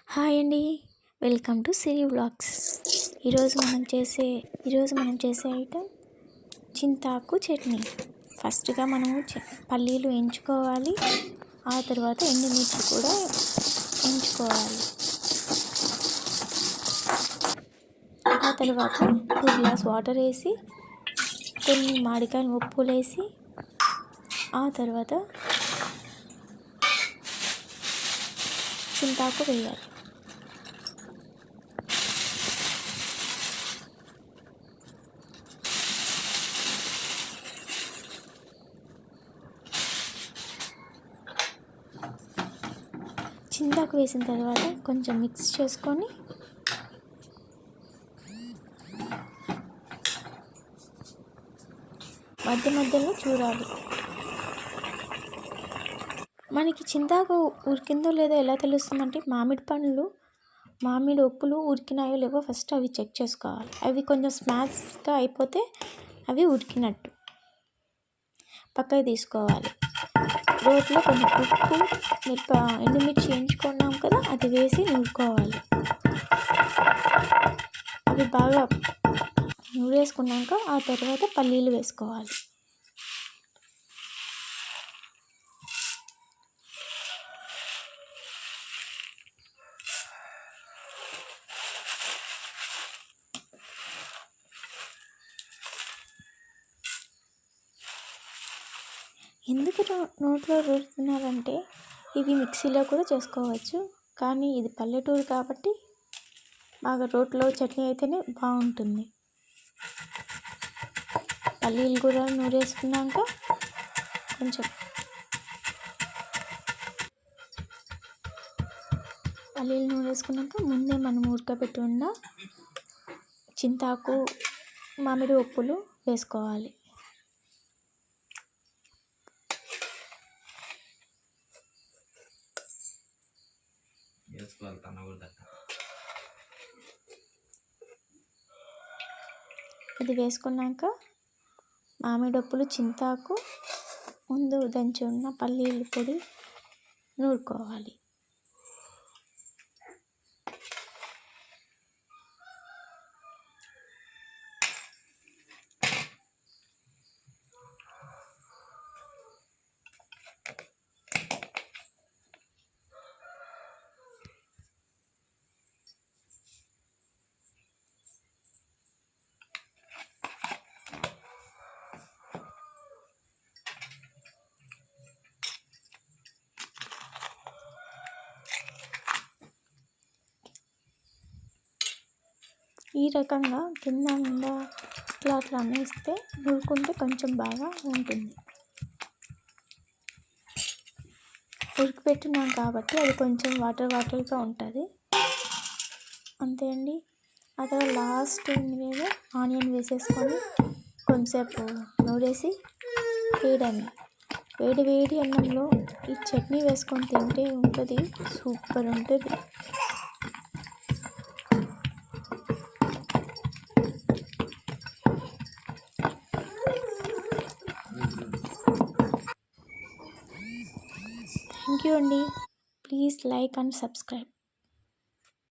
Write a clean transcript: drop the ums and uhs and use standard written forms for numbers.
Hi అండి. Welcome to Siri vlogs. ఈరోజు మనం చేసే ఐటెం చింతాకు చట్నీ. ఫస్ట్గా మనము పల్లీలు ఎంచుకోవాలి, ఆ తర్వాత ఎండుమిర్చి కూడా ఎంచుకోవాలి. ఆ తర్వాత 2 గ్లాస్ వాటర్ వేసి కొన్ని మామిడికాయలు ఉప్పులు వేసి ఆ తర్వాత చింతాకు వేయాలి. చింతాకు వేసిన తర్వాత కొంచెం మిక్స్ చేసుకొని మధ్య మధ్యలో చూడాలి. మనకి చింతాకు ఉడికిందో లేదో ఎలా తెలుస్తుందంటే మామిడి ఉప్పులు ఉడికినాయో లేవో ఫస్ట్ అవి చెక్ చేసుకోవాలి. అవి కొంచెం స్మాష్గా అయిపోతే అవి ఉడికినట్టు. పక్కకి తీసుకోవాలి. రోట్లో కొంచెం ఉప్పు, ఎండుమిర్చి ఎంచుకున్నాం కదా, అది వేసి నూరుకోవాలి. అవి బాగా నూరేసుకున్నాక ఆ తర్వాత పల్లీలు వేసుకోవాలి. ఎందుకు నోట్లో రుడుతున్నారంటే ఇవి మిక్సీలో కూడా చేసుకోవచ్చు, కానీ ఇది పల్లెటూరు కాబట్టి బాగా రోట్లో చట్నీ అయితేనే బాగుంటుంది. పల్లీలు కూడా నూరేసుకున్నాక ముందే మనం ఉడకబెట్టి ఉన్న చింతాకు, మామిడి ఉప్పులు వేసుకోవాలి. ఇది వేసుకున్నాక మామిడొప్పులు, చింతాకు, ముందు దంచి ఉన్న పల్లీల పొడి నూరుకోవాలి. ఈ రకంగా కింద మీద అట్లా అనేస్తే నూరుకుంటే కొంచెం బాగా ఉంటుంది. ఉడికిపెట్టినాం కాబట్టి అది కొంచెం వాటర్గా ఉంటుంది. అంతే అండి. ఆ తర్వాత లాస్ట్ మీద ఆనియన్ వేసేసుకొని కొంచెంసేపు నూరేసి వేడి అన్నంలో ఈ చట్నీ వేసుకొని తింటే ఉంటుంది, సూపర్ ఉంటుంది. థ్యాంక్ యూ అండి. Please like and subscribe.